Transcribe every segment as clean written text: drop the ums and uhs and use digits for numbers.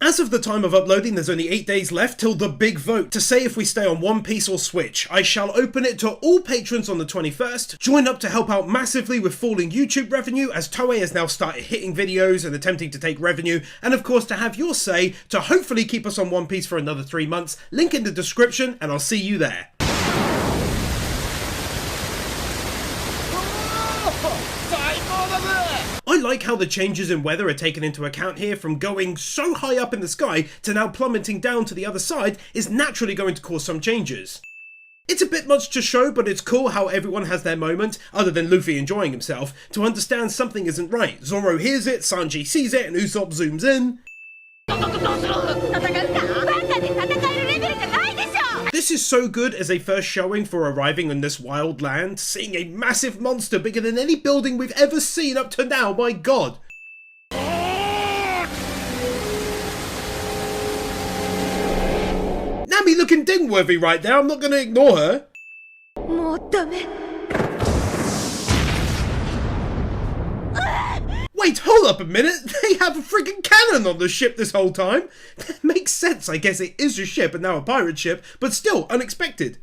As of the time of uploading, there's only 8 days left till the big vote to say if we stay on One Piece or switch. I shall open it to all patrons on the 21st. Join up to help out massively with falling YouTube revenue, as Toei has now started hitting videos and attempting to take revenue, and of course to have your say to hopefully keep us on One Piece for another 3 months. Link in the description, and I'll see you there. I like how the changes in weather are taken into account here. From going so high up in the sky to now plummeting down to the other side is naturally going to cause some changes. It's a bit much to show, but it's cool how everyone has their moment, other than Luffy enjoying himself, to understand something isn't right. Zoro hears it, Sanji sees it, and Usopp zooms in. This is so good as a first showing for arriving on this wild land, seeing a massive monster bigger than any building we've ever seen up to now, my god. Nami looking dingworthy right there, I'm not going to ignore her. Wait, hold up a minute, they have a friggin' cannon on the ship this whole time? That makes sense, I guess it is a ship and now a pirate ship, but still unexpected.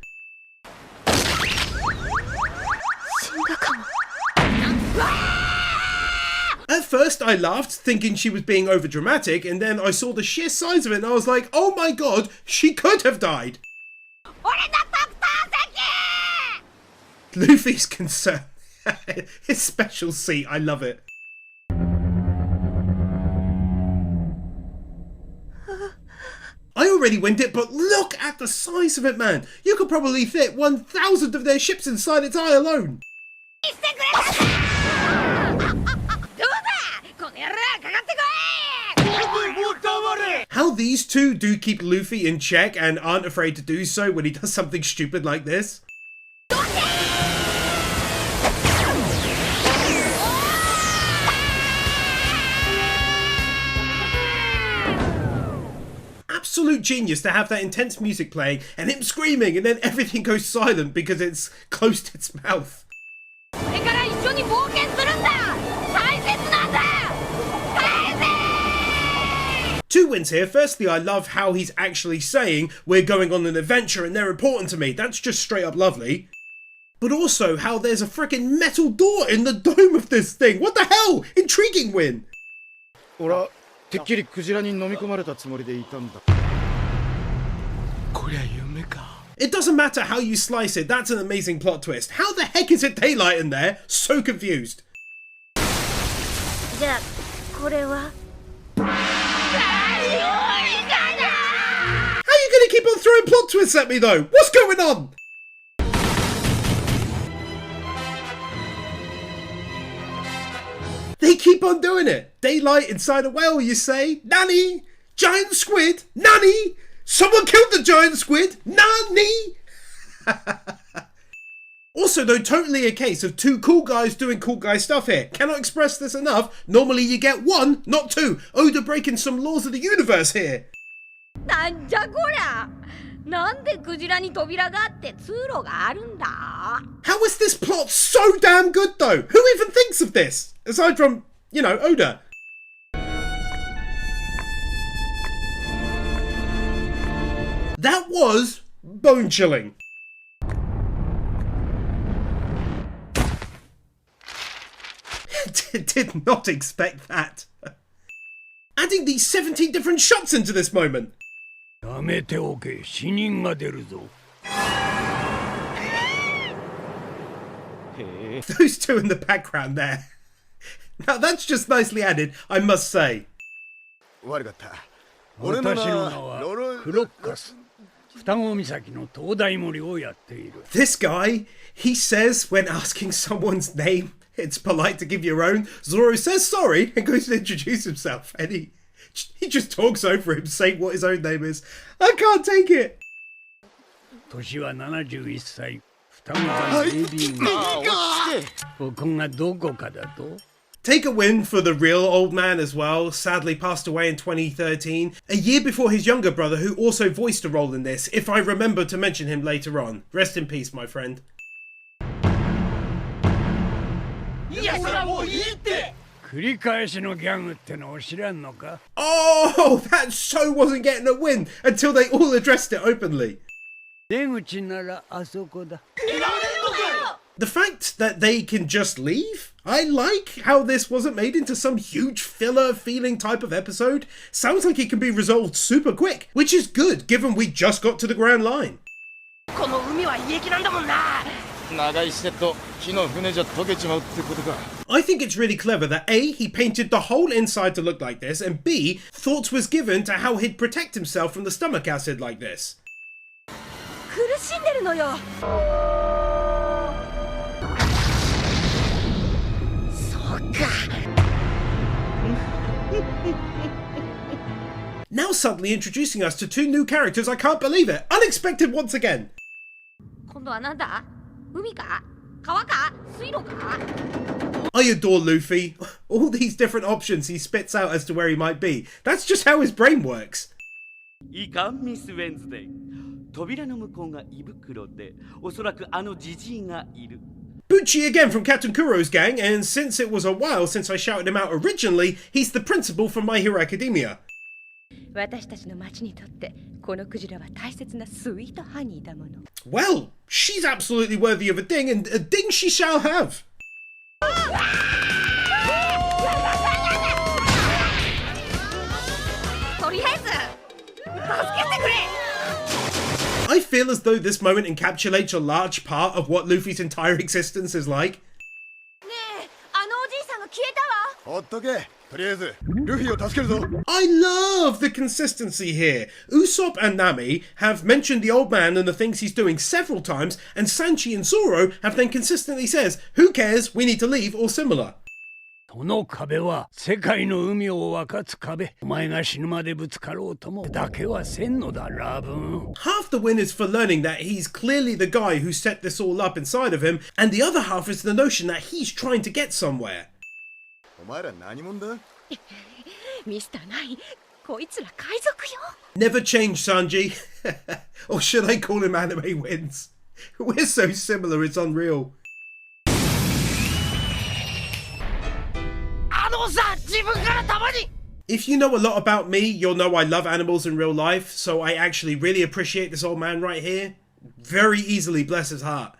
At first I laughed, thinking she was being overdramatic, and then I saw the sheer size of it and I was like, oh my god, she could have died. Luffy's concern. His special seat, I love it. I already winged it, but look at the size of it, man. You could probably fit 1,000 of their ships inside its eye alone. How these two do keep Luffy in check and aren't afraid to do so when he does something stupid like this. Absolute genius to have that intense music playing and him screaming and then everything goes silent because it's close to its mouth. 2 wins here. Firstly, I love how he's actually saying we're going on an adventure and they're important to me. That's just straight up lovely. But also how there's a freaking metal door in the dome of this thing. What the hell? Intriguing win. It doesn't matter how you slice it, that's an amazing plot twist. How the heck is it daylight in there? So confused. How are you gonna keep on throwing plot twists at me though? What's going on? They keep on doing it. Daylight inside a whale, you say? Nani? Giant squid? Nani? Someone killed the giant squid? Nani? Also though, totally a case of 2 cool guys doing cool guy stuff here. Cannot express this enough. Normally you get 1, not 2. Oda breaking some laws of the universe here. How is this plot so damn good though? Who even thinks of this? Aside from, you know, Oda. That was bone-chilling. Did not expect that. Adding these 17 different shots into this moment. Those 2 in the background there. Now that's just nicely added, I must say. This guy, he says when asking someone's name, it's polite to give your own. Zoro says sorry and goes to introduce himself, and he just talks over him saying what his own name is. I can't take it. Take a win for the real old man as well, sadly passed away in 2013, a year before his younger brother who also voiced a role in this, if I remember to mention him later on. Rest in peace, my friend. Oh, that so wasn't getting a win until they all addressed it openly. The fact that they can just leave? I like how this wasn't made into some huge filler feeling type of episode. Sounds like it can be resolved super quick, which is good given we just got to the Grand Line. I think it's really clever that A, he painted the whole inside to look like this, and B, thought was given to how he'd protect himself from the stomach acid like this. Now suddenly introducing us to two new characters, I can't believe it! Unexpected once again! I adore Luffy. All these different options he spits out as to where he might be. That's just how his brain works. Bucci again from Captain Kuro's gang, and since it was a while since I shouted him out originally, he's the principal from My Hero Academia. Well, she's absolutely worthy of a ding, and a ding she shall have. I feel as though this moment encapsulates a large part of what Luffy's entire existence is like. I love the consistency here. Usopp and Nami have mentioned the old man and the things he's doing several times, and Sanchi and Zoro have then consistently says, who cares, we need to leave, or similar. Half the win is for learning that he's clearly the guy who set this all up inside of him, and the other half is the notion that he's trying to get somewhere. Never change, Sanji. Or should I call him Anime Wins? We're so similar, it's unreal. If you know a lot about me, you'll know I love animals in real life, so I actually really appreciate this old man right here. Very easily, bless his heart.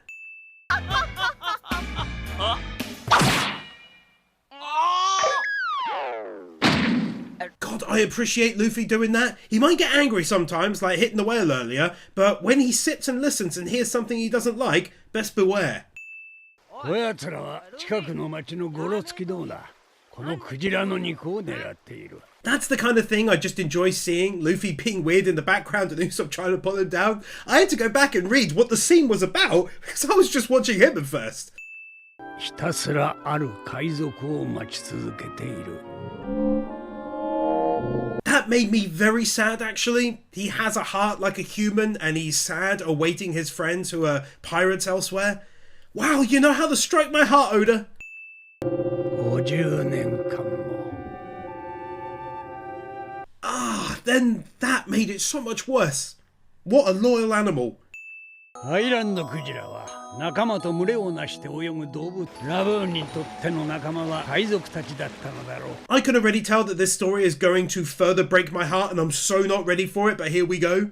God, I appreciate Luffy doing that. He might get angry sometimes, like hitting the whale earlier, but when he sits and listens and hears something he doesn't like, best beware. That's the kind of thing I just enjoy seeing, Luffy being weird in the background and Usopp trying to pull him down. I had to go back and read what the scene was about, because I was just watching him at first. That made me very sad, actually. He has a heart like a human, and he's sad awaiting his friends who are pirates elsewhere. Wow, you know how to strike my heart, Oda. Then that made it so much worse. What a loyal animal. I can already tell that this story is going to further break my heart, and I'm so not ready for it, but here we go.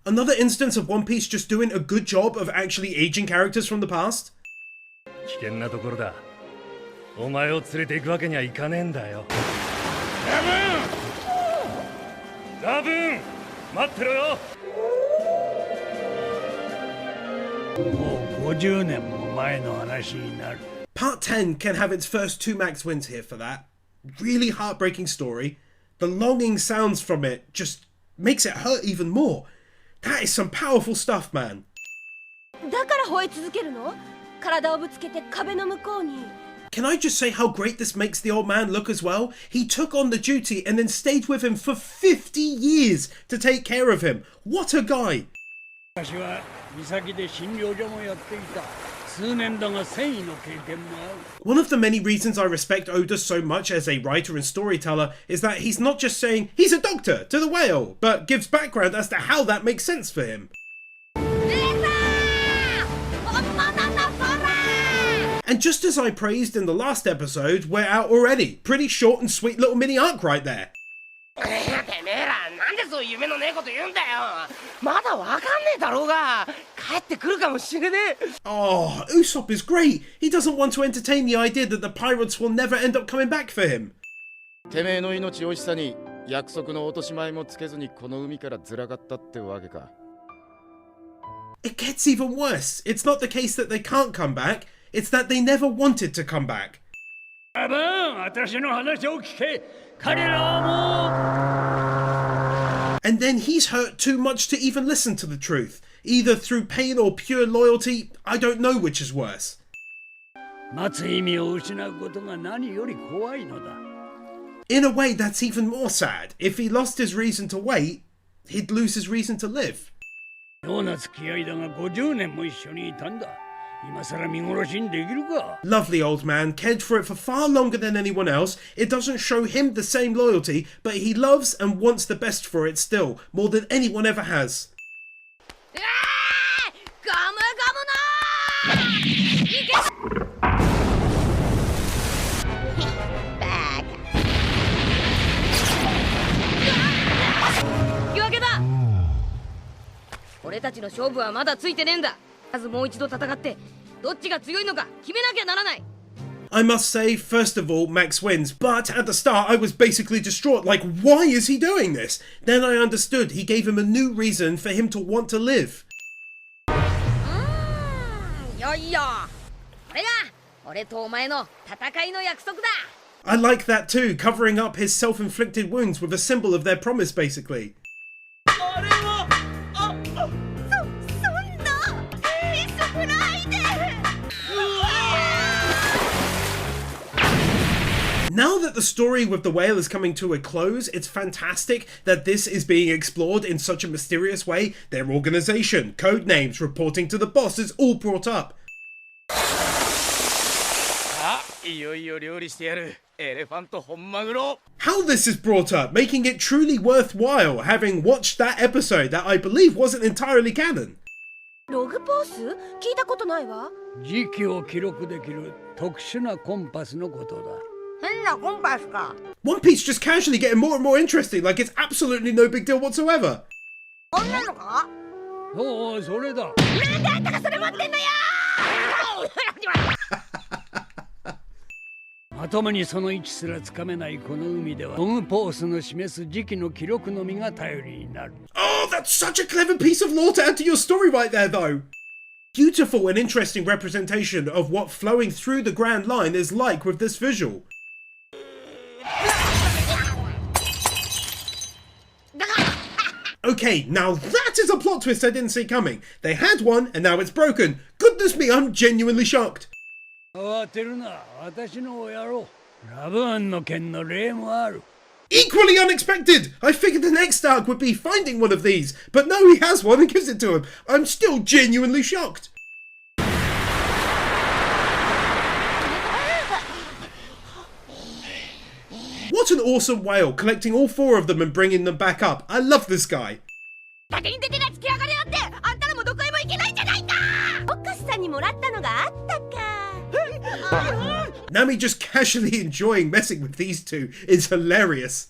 Another instance of One Piece just doing a good job of actually aging characters from the past. Part 10 can have its first 2 max wins here for that. Really heartbreaking story. The longing sounds from it just makes it hurt even more. That is some powerful stuff, man. Can I just say how great this makes the old man look as well? He took on the duty and then stayed with him for 50 years to take care of him. What a guy! One of the many reasons I respect Oda so much as a writer and storyteller is that he's not just saying, he's a doctor to the whale, but gives background as to how that makes sense for him. And just as I praised in the last episode, we're out already. Pretty short and sweet little mini arc right there. Oh, Usopp is great. He doesn't want to entertain the idea that the pirates will never end up coming back for him. It gets even worse. It's not the case that they can't come back, it's that they never wanted to come back. And then he's hurt too much to even listen to the truth. Either through pain or pure loyalty, I don't know which is worse. In a way, that's even more sad. If he lost his reason to wait, he'd lose his reason to live. Lovely old man, cared for it for far longer than anyone else. It doesn't show him the same loyalty, but he loves and wants the best for it still, more than anyone ever has. I must say, first of all, Max wins, but at the start I was basically distraught, like, why is he doing this? Then I understood, he gave him a new reason for him to want to live. I like that too, covering up his self-inflicted wounds with a symbol of their promise, basically. Now that the story with the whale is coming to a close, it's fantastic that this is being explored in such a mysterious way. Their organization, code names, reporting to the boss is all brought up. How this is brought up, making it truly worthwhile having watched that episode that I believe wasn't entirely canon. One Piece just casually getting more and more interesting, like it's absolutely no big deal whatsoever. Oh, that's such a clever piece of lore to add to your story right there, though. Beautiful and interesting representation of what flowing through the Grand Line is like with this visual. Okay, now that is a plot twist I didn't see coming. They had one, and now it's broken. Goodness me, I'm genuinely shocked. Equally unexpected! I figured the next arc would be finding one of these, but no, he has one and gives it to him. I'm still genuinely shocked. What an awesome whale, collecting all four of them and bringing them back up. I love this guy. Nami just casually enjoying messing with these two is hilarious.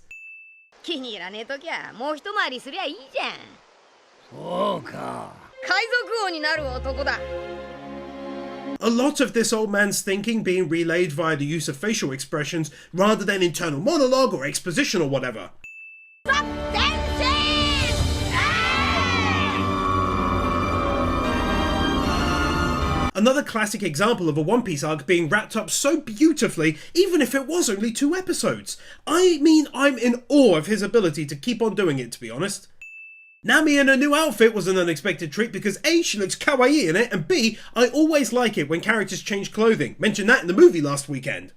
A lot of this old man's thinking being relayed via the use of facial expressions rather than internal monologue or exposition or whatever. Another classic example of a One Piece arc being wrapped up so beautifully, even if it was only 2 episodes. I mean, I'm in awe of his ability to keep on doing it, to be honest. Nami in a new outfit was an unexpected treat because A, she looks kawaii in it, and B, I always like it when characters change clothing. Mentioned that in the movie last weekend.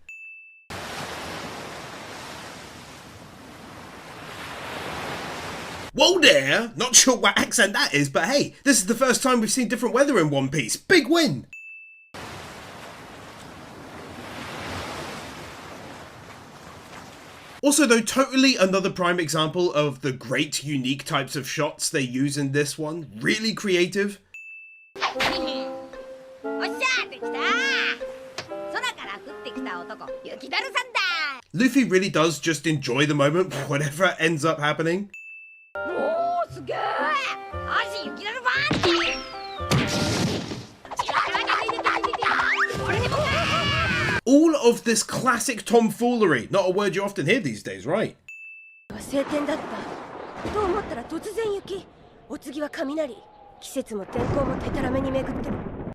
Whoa there! Not sure what accent that is, but hey, this is the first time we've seen different weather in One Piece. Big win! Also though, totally another prime example of the great unique types of shots they use in this one. Really creative. Luffy really does just enjoy the moment, whatever ends up happening. All of this classic tomfoolery, not a word you often hear these days, right?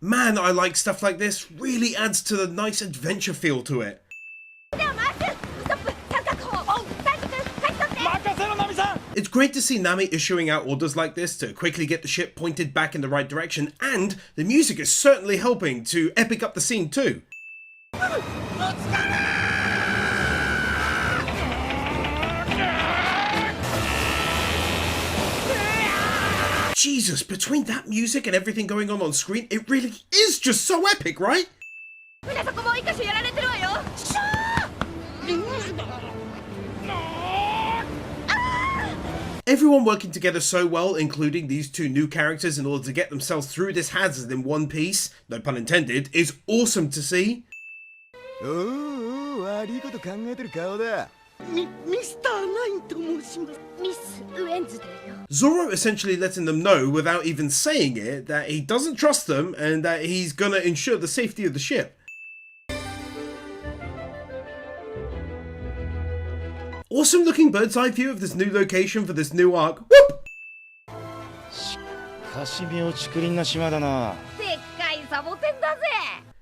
Man, I like stuff like this. Really adds to the nice adventure feel to it. It's great to see Nami issuing out orders like this to quickly get the ship pointed back in the right direction, and the music is certainly helping to epic up the scene too. Jesus, between that music and everything going on screen, it really is just so epic, right? Everyone working together so well, including these two new characters in order to get themselves through this hazard in one piece, no pun intended, is awesome to see. Zoro essentially letting them know, without even saying it, that he doesn't trust them and that he's gonna ensure the safety of the ship. Awesome looking bird's eye view of this new location for this new arc. Whoop!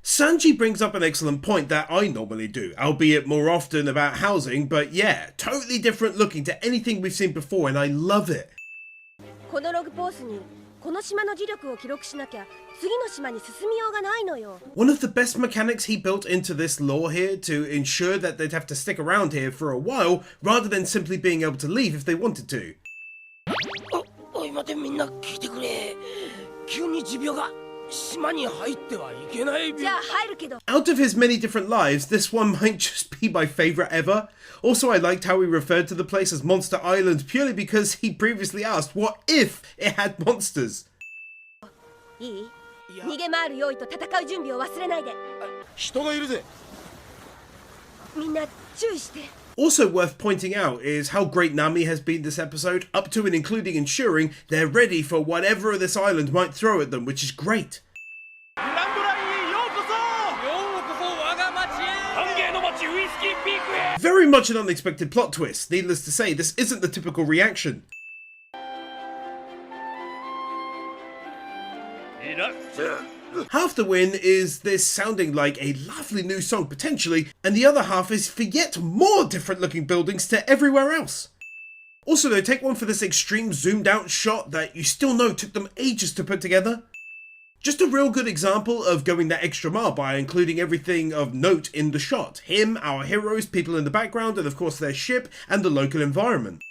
Sanji brings up an excellent point that I normally do, albeit more often about housing, but yeah, totally different looking to anything we've seen before, and I love it. One of the best mechanics he built into this lore here to ensure that they'd have to stick around here for a while rather than simply being able to leave if they wanted to. Out of his many different lives, this one might just be my favourite ever. Also, I liked how he referred to the place as Monster Island purely because he previously asked what if it had monsters. Also worth pointing out is how great Nami has been this episode, up to and including ensuring they're ready for whatever this island might throw at them, which is great. Very much an unexpected plot twist. Needless to say, this isn't the typical reaction. Half the win is this sounding like a lovely new song potentially, and the other half is for yet more different looking buildings to everywhere else. Also though, take one for this extreme zoomed out shot that you still know took them ages to put together. Just a real good example of going that extra mile by including everything of note in the shot. Him, our heroes, people in the background, and of course their ship and the local environment.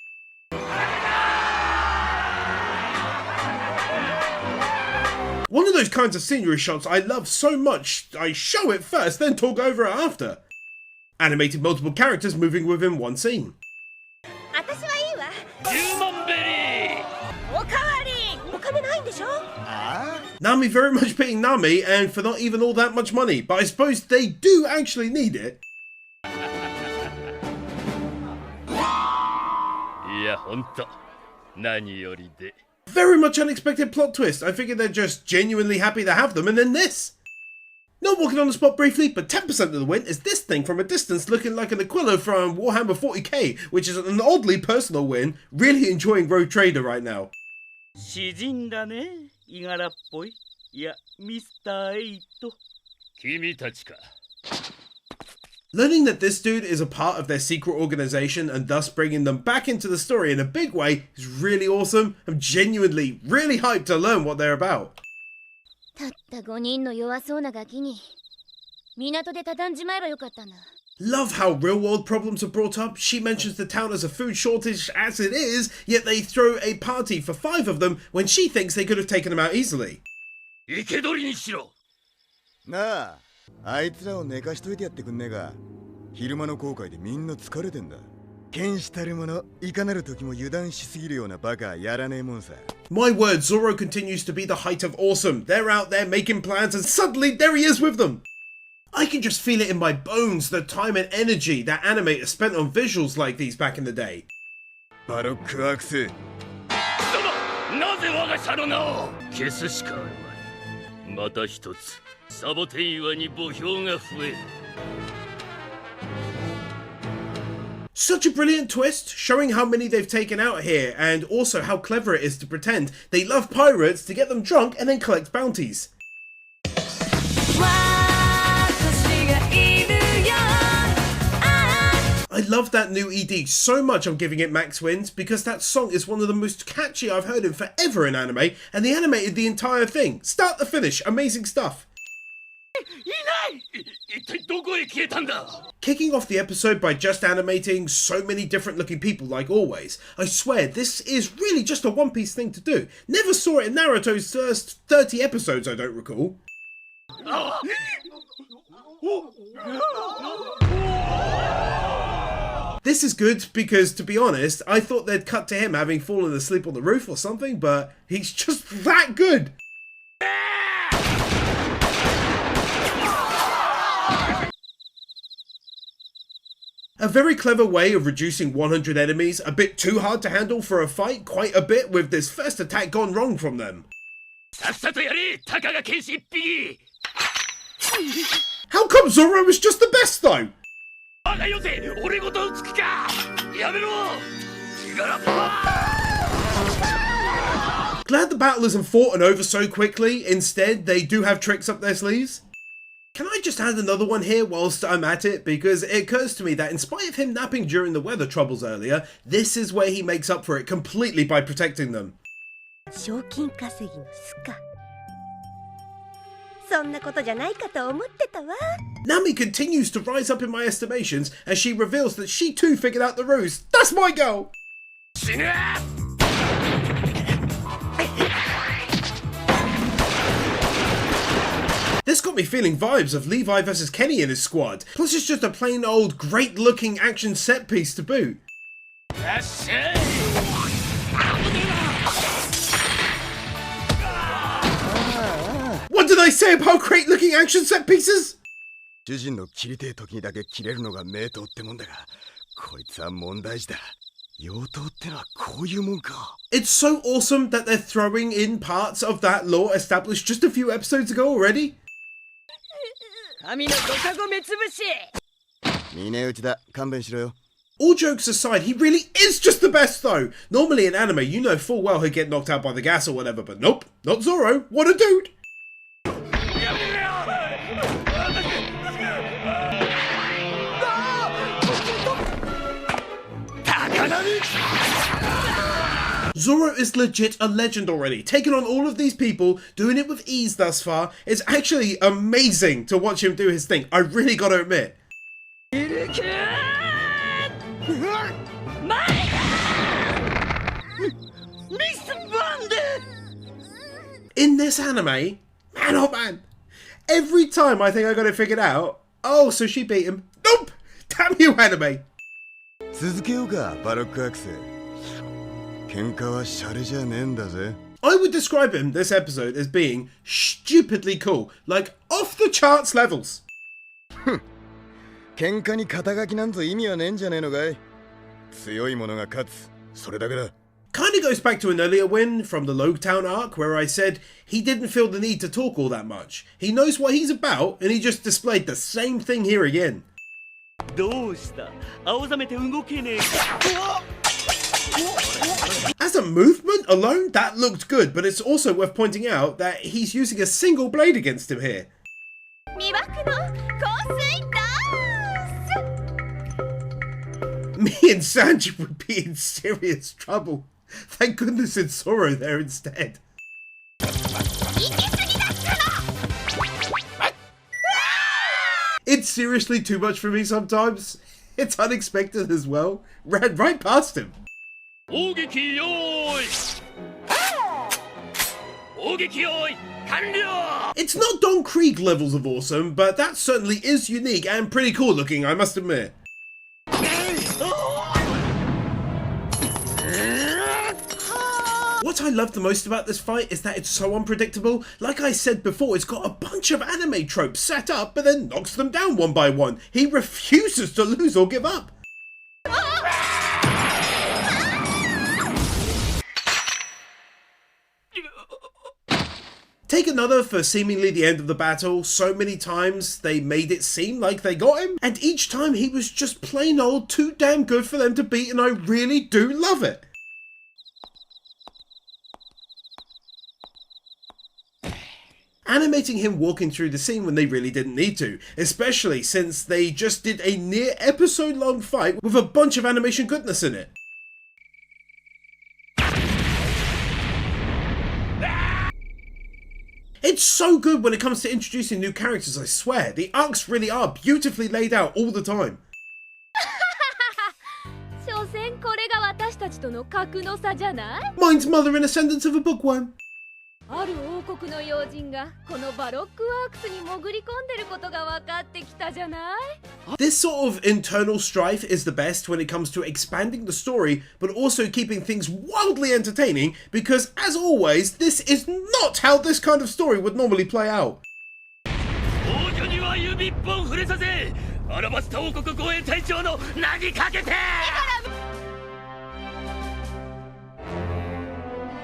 One of those kinds of scenery shots I love so much, I show it first, then talk over it after. Animated multiple characters moving within one scene. Nami very much being Nami, and for not even all that much money, but I suppose they do actually need it. Very much unexpected plot twist. I figured they're just genuinely happy to have them, and then this. Not walking on the spot briefly, but 10% of the win is this thing from a distance looking like an Aquila from Warhammer 40k, which is an oddly personal win. Really enjoying Road Trader right now. Learning that this dude is a part of their secret organization and thus bringing them back into the story in a big way is really awesome. I'm genuinely really hyped to learn what they're about. Love how real world problems are brought up. She mentions the town has a food shortage as it is, yet they throw a party for 5 of them when she thinks they could have taken them out easily. My word, Zoro continues to be the height of awesome. They're out there making plans and suddenly there he is with them. I can just feel it in my bones, the time and energy that animators spent on visuals like these back in the day. バロックアクセなぜ我が社の名を消すしかあるまいまた一つサボテン岩に墓標が増える Such a brilliant twist, showing how many they've taken out here, and also how clever it is to pretend they love pirates to get them drunk and then collect bounties. I love that new ED so much I'm giving it max wins, because that song is one of the most catchy I've heard in forever in anime, and they animated the entire thing. Start to finish, amazing stuff. Kicking off the episode by just animating so many different looking people like always. I swear this is really just a One Piece thing to do. Never saw it in Naruto's first 30 episodes, I don't recall. This is good because, to be honest, I thought they'd cut to him having fallen asleep on the roof or something, but he's just that good. A very clever way of reducing 100 enemies, a bit too hard to handle for a fight, quite a bit with this first attack gone wrong from them. How come Zoro was just the best though? Glad the battle isn't fought and over so quickly, instead they do have tricks up their sleeves. Can I just add another one here whilst I'm at it, because it occurs to me that in spite of him napping during the weather troubles earlier, this is where he makes up for it completely by protecting them. Nami continues to rise up in my estimations as she reveals that she too figured out the ruse. That's my girl! This got me feeling vibes of Levi versus Kenny in his squad, plus it's just a plain old great looking action set piece to boot. What did I say about great looking action set pieces? It's so awesome that they're throwing in parts of that lore established just a few episodes ago already. All jokes aside, he really is just the best though. Normally in anime, you know full well he'd get knocked out by the gas or whatever, but nope, not Zoro. What a dude! Zoro is legit a legend already, taking on all of these people, doing it with ease thus far. It's actually amazing to watch him do his thing, I really gotta admit. In this anime, man oh man, every time I think I got it figured out, oh, so she beat him. Nope! Damn you, anime! I would describe him this episode as being stupidly cool, like off the charts levels. Kinda goes back to an earlier win from the Logtown arc where I said he didn't feel the need to talk all that much. He knows what he's about and he just displayed the same thing here again. As a movement alone, that looked good, but it's also worth pointing out that he's using a single blade against him here. Me and Sanji would be in serious trouble. Thank goodness it's Zoro there instead. It's seriously too much for me sometimes. It's unexpected as well. Ran right past him. It's not Don Krieg levels of awesome, but that certainly is unique and pretty cool looking, I must admit. What I love the most about this fight is that it's so unpredictable. Like I said before, it's got a bunch of anime tropes set up, but then knocks them down one by one. He refuses to lose or give up. Take another for seemingly the end of the battle. So many times they made it seem like they got him, and each time he was just plain old too damn good for them to beat, and I really do love it. Animating him walking through the scene when they really didn't need to, especially since they just did a near episode long fight with a bunch of animation goodness in it. It's so good when it comes to introducing new characters, I swear. The arcs really are beautifully laid out all the time. Mine's mother in Ascendance of a Bookworm. This sort of internal strife is the best when it comes to expanding the story, but also keeping things wildly entertaining, because as always, this is not how this kind of story would normally play out.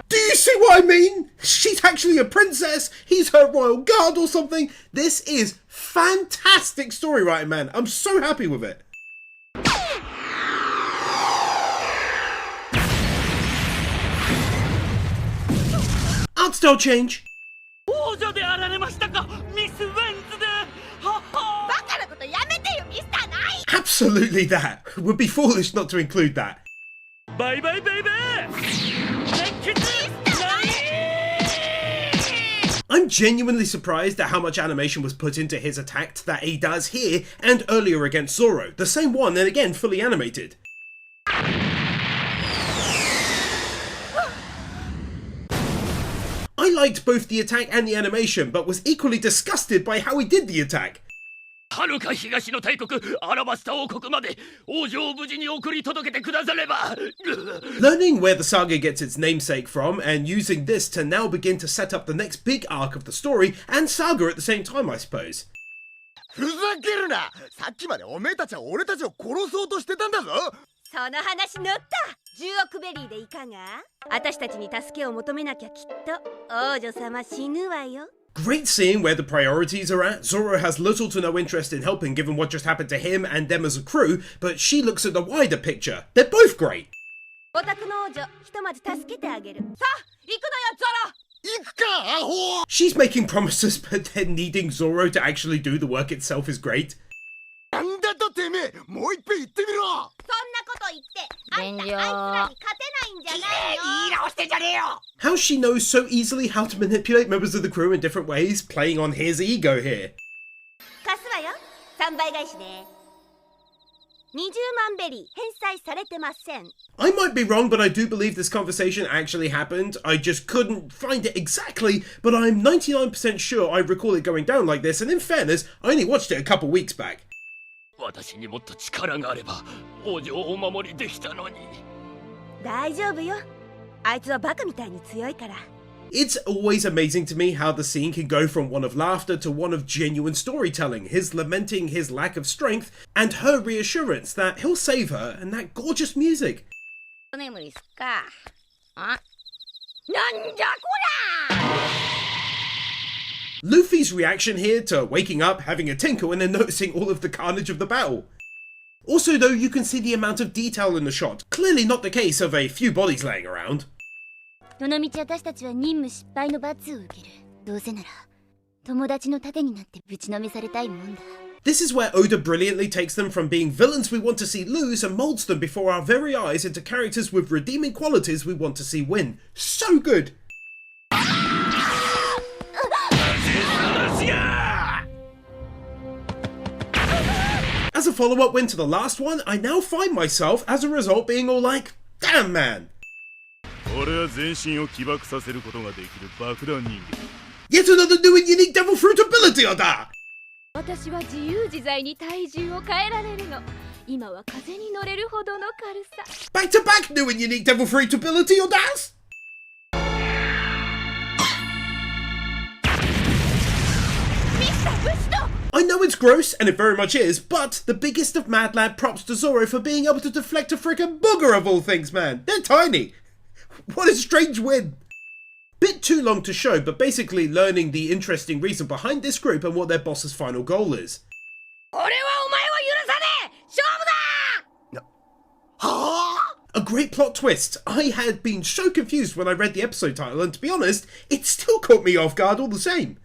Do you see what I mean? She's actually a princess, he's her royal guard or something. This is fantastic story writing, man. I'm so happy with it. Art style change. Absolutely that. Would be foolish not to include that. Bye bye baby! I'm genuinely surprised at how much animation was put into his attack that he does here and earlier against Zoro, the same one and again fully animated. I liked both the attack and the animation, but was equally disgusted by how he did the attack. Learning where the saga gets its namesake from and using this to now begin to set up the next big arc of the story and saga at the same time, I suppose. Great seeing where the priorities are at. Zoro has little to no interest in helping given what just happened to him and them as a crew, but she looks at the wider picture. They're both great. She's making promises, but then needing Zoro to actually do the work itself is great. How she knows so easily how to manipulate members of the crew in different ways, playing on his ego here. I might be wrong, but I do believe this conversation actually happened. I just couldn't find it exactly, but I'm 99% sure I recall it going down like this, and in fairness, I only watched it a couple weeks back. It's always amazing to me how the scene can go from one of laughter to one of genuine storytelling, his lamenting his lack of strength, and her reassurance that he'll save her, and that gorgeous music. Luffy's reaction here to waking up, having a tinkle, and then noticing all of the carnage of the battle. Also though, you can see the amount of detail in the shot, clearly not the case of a few bodies laying around. This is where Oda brilliantly takes them from being villains we want to see lose and molds them before our very eyes into characters with redeeming qualities we want to see win. So good! As a follow-up win to the last one, I now find myself, as a result, being all like, damn man! Yet another new and unique devil fruit ability, Oda! Back to back new and unique devil fruit ability, Odas! I know it's gross, and it very much is, but the biggest of Mad Lad props to Zoro for being able to deflect a frickin' booger of all things, man. They're tiny. What a strange win. Bit too long to show, but basically learning the interesting reason behind this group and what their boss's final goal is. A great plot twist. I had been so confused when I read the episode title, and to be honest, it still caught me off guard all the same.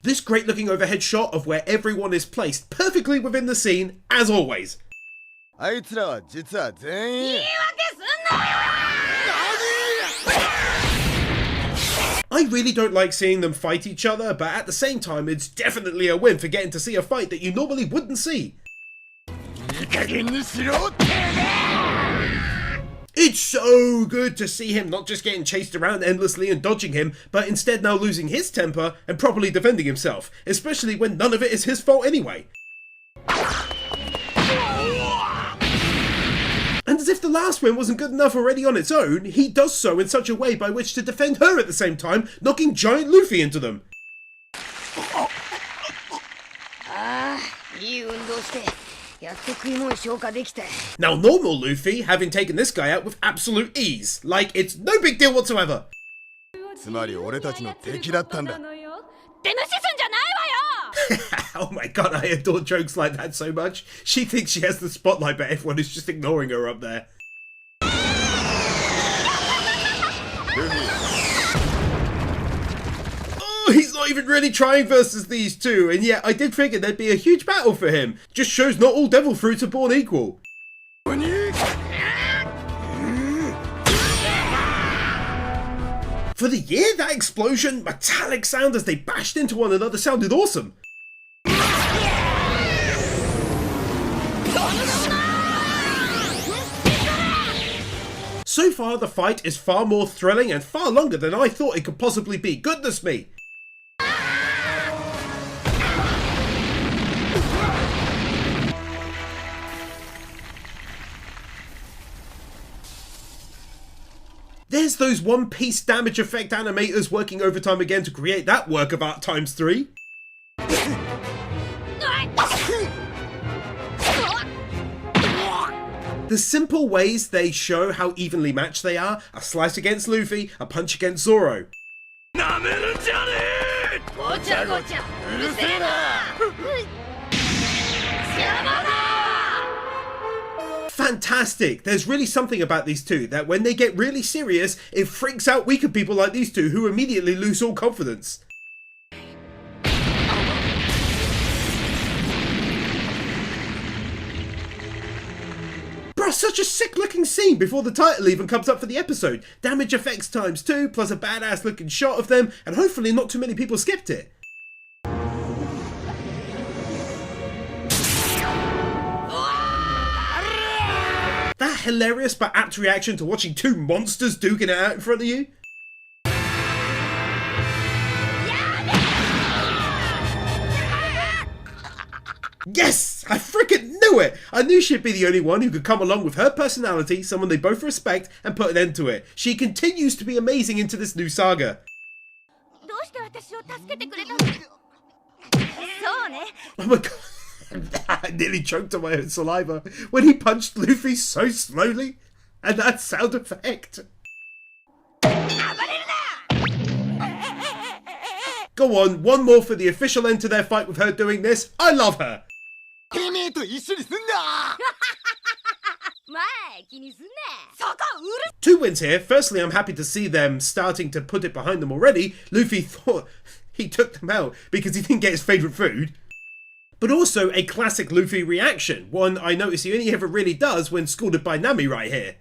This great looking overhead shot of where everyone is placed perfectly within the scene, as always. I really don't like seeing them fight each other, but at the same time, it's definitely a win for getting to see a fight that you normally wouldn't see. It's so good to see him not just getting chased around endlessly and dodging him, but instead now losing his temper and properly defending himself, especially when none of it is his fault anyway. And as if the last win wasn't good enough already on its own, he does so in such a way by which to defend her at the same time, knocking giant Luffy into them. Now normal Luffy having taken this guy out with absolute ease, like it's no big deal whatsoever. Oh my god, I adore jokes like that so much. She thinks she has the spotlight, but everyone is just ignoring her up there. Oh, he's not even really trying versus these two, and yet I did figure there'd be a huge battle for him. Just shows not all devil fruits are born equal. For the year, that explosion, metallic sound as they bashed into one another sounded awesome. So far, the fight is far more thrilling and far longer than I thought it could possibly be. Goodness me! There's those One Piece damage effect animators working overtime again to create that work of art times 3. The simple ways they show how evenly matched they are: a slice against Luffy, a punch against Zoro. Fantastic! There's really something about these two that when they get really serious, it freaks out weaker people like these two who immediately lose all confidence. Bruh, such a sick looking scene before the title even comes up for the episode. Damage effects times 2, plus a badass looking shot of them, and hopefully not too many people skipped it. That hilarious but apt reaction to watching two monsters duking it out in front of you. Yes! I freaking knew it! I knew she'd be the only one who could come along with her personality, someone they both respect, and put an end to it. She continues to be amazing into this new saga. Oh my god. I nearly choked on my own saliva when he punched Luffy so slowly, and that sound effect. Go on, one more for the official end to their fight with her doing this. I love her. 2 wins here. Firstly, I'm happy to see them starting to put it behind them already. Luffy thought he took them out because he didn't get his favourite food. But also a classic Luffy reaction, one I notice he only ever really does when scolded by Nami right here.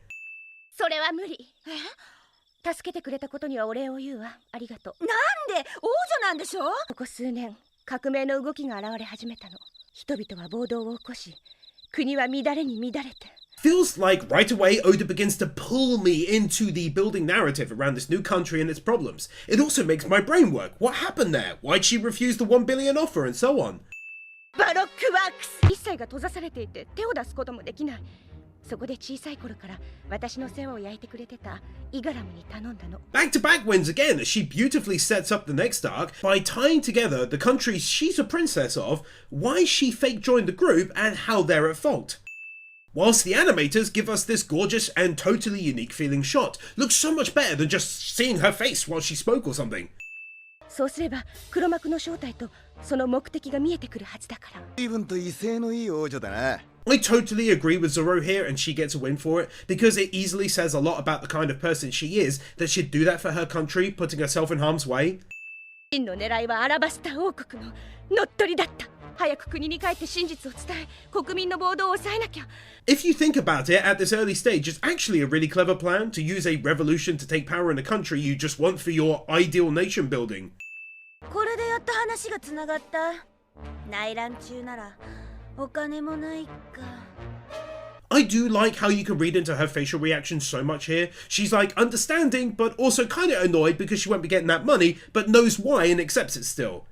Feels like right away Oda begins to pull me into the building narrative around this new country and its problems. It also makes my brain work. What happened there? Why'd she refuse the 1 billion offer and so on? そこで小さい頃から私の世話を焼いてくれてたイガラムに頼んだの。 Back-to-back wins again as she beautifully sets up the next arc by tying together the countries she's a princess of, why she fake joined the group, and how they're at fault. Whilst the animators give us this gorgeous and totally unique feeling shot. Looks so much better than just seeing her face while she spoke or something. そうすれば黒幕の正体とその目的が見えてくるはずだから。随分と威勢のいい王女だな。 I totally agree with Zoro here, and she gets a win for it, because it easily says a lot about the kind of person she is, that she'd do that for her country, putting herself in harm's way. 真の狙いはアラバスタ王国の乗っ取りだった。早く国に帰って真実を伝え、国民の暴動を抑えなきゃ。 If you think about it, at this early stage, it's actually a really clever plan to use a revolution to take power in a country you just want for your ideal nation building. これでやっと話がつながった。内乱中ならお金もないか。 I do like how you can read into her facial reactions so much here. She's like understanding, but also kind of annoyed because she won't be getting that money, but knows why and accepts it still.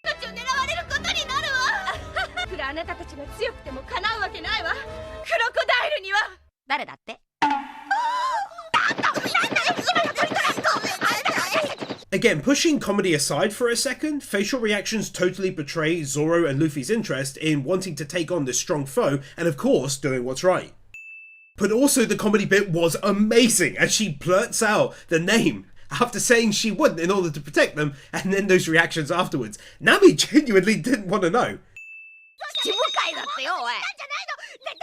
命を狙われることになるわ。いくらあなたたちが強くても叶うわけないわ。クロコダイルには。誰だって？ Again, pushing comedy aside for a second, facial reactions totally betray Zoro and Luffy's interest in wanting to take on this strong foe and of course doing what's right. But also the comedy bit was amazing as she blurts out the name after saying she wouldn't in order to protect them, and then those reactions afterwards. Nami genuinely didn't want to know. 自分会だってよおい。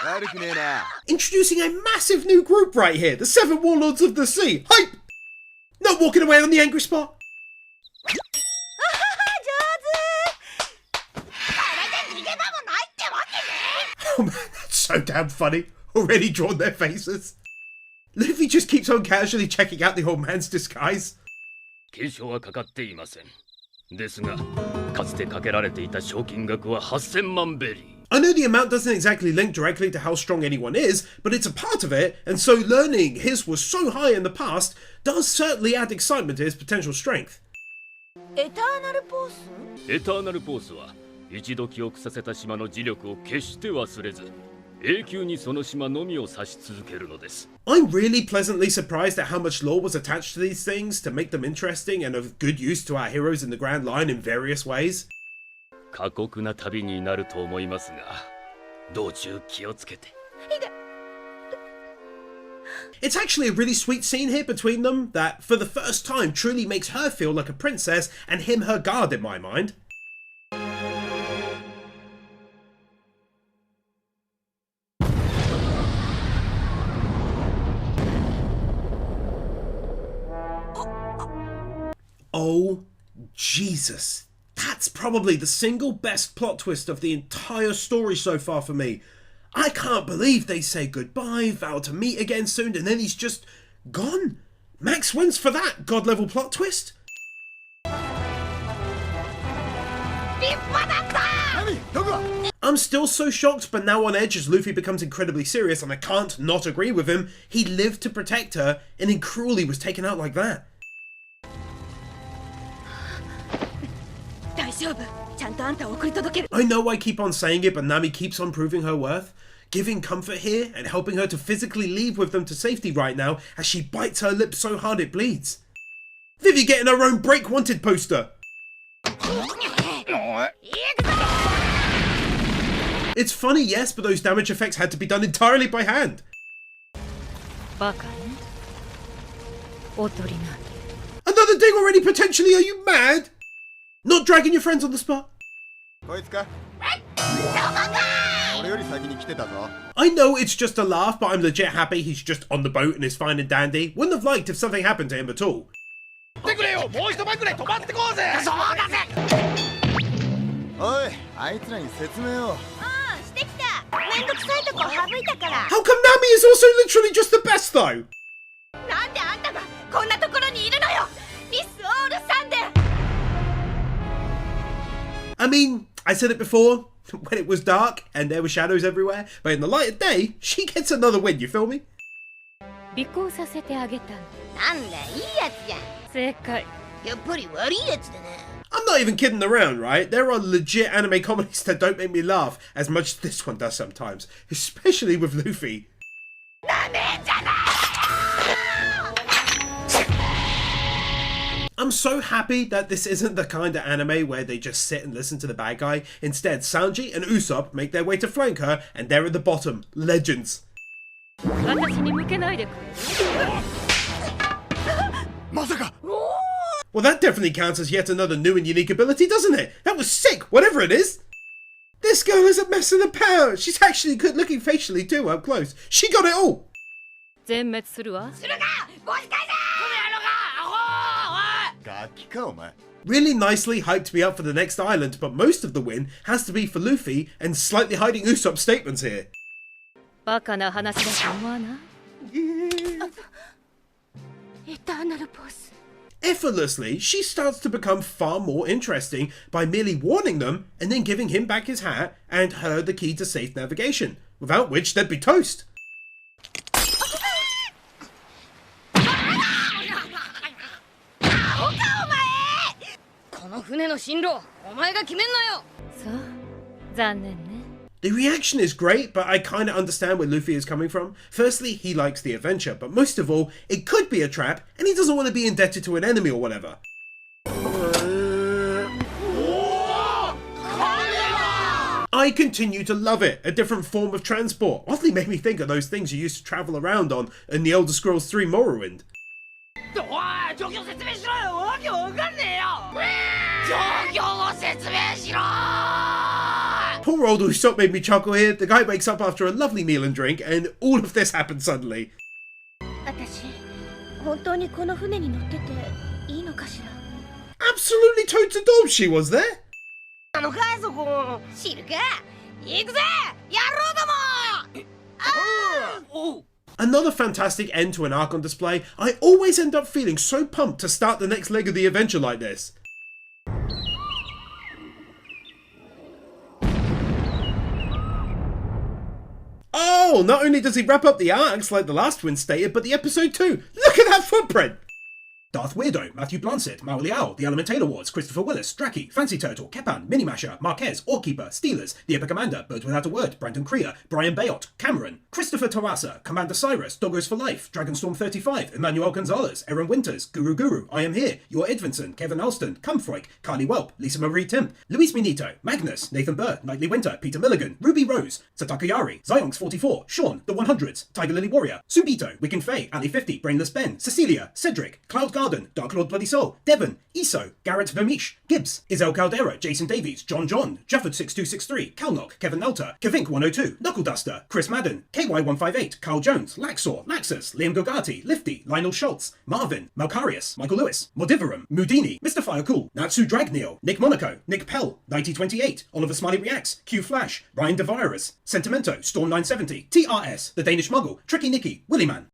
悪くねえな。 Introducing a massive new group right here, the Seven Warlords of the Sea. Hype! Not walking away on the angry spot. Oh man, that's so damn funny. Already drawn their faces. Luffy just keeps on casually checking out the old man's disguise. 懸賞はかかっていません。ですが、かつてかけられていた賞金額は8000万ベリー。 I know the amount doesn't exactly link directly to how strong anyone is, but it's a part of it, and so learning his was so high in the past does certainly add excitement to his potential strength. エターナルポース？エターナルポースは一度記憶させた島の磁力を決して忘れず、永久にその島のみを指し続けるのです。 I'm really pleasantly surprised at how much lore was attached to these things to make them interesting and of good use to our heroes in the Grand Line in various ways. 過酷な旅になると思いますが、道中気をつけて。 It's actually a really sweet scene here between them that, for the first time, truly makes her feel like a princess and him her guard in my mind. Oh, Jesus. That's probably the single best plot twist of the entire story so far for me. I can't believe they say goodbye, vow to meet again soon, and then he's just gone. Max wins for that god-level plot twist. 立派だった！ ナミ、どこ？ I'm still so shocked, but now on edge as Luffy becomes incredibly serious, and I can't not agree with him. He lived to protect her, and then cruelly was taken out like that. 大丈夫。ちゃんとあんたを送り届ける。 I know I keep on saying it, but Nami keeps on proving her worth. Giving comfort here and helping her to physically leave with them to safety right now as she bites her lip so hard it bleeds. Vivi getting her own Break Wanted poster. It's funny, yes, but those damage effects had to be done entirely by hand. バカね。おとりなんて。 Another ding already potentially, are you mad? Not dragging your friends on the spot. こいつか？俺より先に来てたぞ。 I know it's just a laugh, but I'm legit happy he's just on the boat and is fine and dandy. Wouldn't have liked if something happened to him at all. てくれよ、もう一番くらい止まってこうぜ。そうだぜ。おい、あいつらに説明を。うん、してきた。めんどくさいとこ省いたから。 How come Nami is also literally just the best though? なんであんたがこんなところにいるのよ。ミス・オールサンデー。 I mean, I said it before, when it was dark and there were shadows everywhere, but in the light of day, she gets another win, you feel me? 尾行させてあげた。なんだ、いいやつじゃん。正解。やっぱり悪いやつだな。 I'm not even kidding around, right? There are legit anime comedies that don't make me laugh as much as this one does sometimes, especially with Luffy. I'm so happy that this isn't the kind of anime where they just sit and listen to the bad guy. Instead, Sanji and Usopp make their way to flank her, and they're at the bottom. Legends. 私に向けないでくれ。まさか Well, that definitely counts as yet another new and unique ability, doesn't it? That was sick, whatever it is. This girl isn't messing about. She's actually good looking facially too, up close. She got it all. 全滅するわ。ガキかお前 Really nicely hyped me up for the next island, but most of the win has to be for Luffy and slightly hiding Usopp's statements here. バカな話だと思わない？エターナルポーズ Effortlessly, she starts to become far more interesting by merely warning them and then giving him back his hat and her the key to safe navigation, without which they'd be toast. この船の進路、お前が決めんなよ。そう、残念ね。The reaction is great, but I kinda understand where Luffy is coming from. Firstly, he likes the adventure, but most of all, it could be a trap, and he doesn't want to be indebted to an enemy or whatever. I continue to love it, a different form of transport. Oddly made me think of those things you used to travel around on in the Elder Scrolls 3 Morrowind. おい状況説明しろよわけわかんねえよ状況を説明しろ Poor old Usopp made me chuckle here. The guy wakes up after a lovely meal and drink, and all of this happens suddenly. 私本当にこの船に乗ってていいのかしら Absolutely totes a dope she was there. あのかいそこ知るか行くぜやろうどもおう Another fantastic end to an arc on display. I always end up feeling so pumped to start the next leg of the adventure like this. Oh, not only does he wrap up the arcs like the last one stated, but the episode too. Look at that footprint! Darth Weirdo, Matthew Blancett, Maoli Owl, The Elemental Awards, Christopher Willis, Draki, Fancy Turtle, Kepan, Minimasher, Marquez, Orkeeper, Steelers, The Epic Commander, Birds Without a Word, Brandon Creer, Brian Bayot, Cameron, Christopher Tawasa, Commander Cyrus, Doggos for Life, Dragonstorm 35, Emmanuel Gonzalez, Aaron Winters, Guru, I Am Here, Your Edvinson, Kevin Alston, Cumfroik, Carly Welp, Lisa Marie Timp, Luis Minito, Magnus, Nathan Burr, Nightly Winter, Peter Milligan, Ruby Rose, Sataka Yari, Zyonx 44, Sean, The 100s, Tiger Lily Warrior, Subito, Wicken Faye, Ali 50, Brainless Ben, Cecilia, Cedric, Cloud Garden, Dark Lord Bloody Soul, Devon, Iso, Garrett Vermish, Gibbs, Isel Caldera, Jason Davies, John, Jafford6263, Calnock, Kevin Nelter, Kavink102, Knuckle Duster, Chris Madden, KY158, Carl Jones, Laxor, Laxus, Liam Gogati, Lifty, Lionel Schultz, Marvin, Malcarius, Michael Lewis, Modiverum, Mudini, Mr. Firecool, Natsu Dragneel, Nick Monaco, Nick Pell, 9028, Oliver Smiley Reacts, Q Flash, Ryan DeVirus, Sentimento, Storm 970, TRS, The Danish Muggle, Tricky Nicky, Willy Man.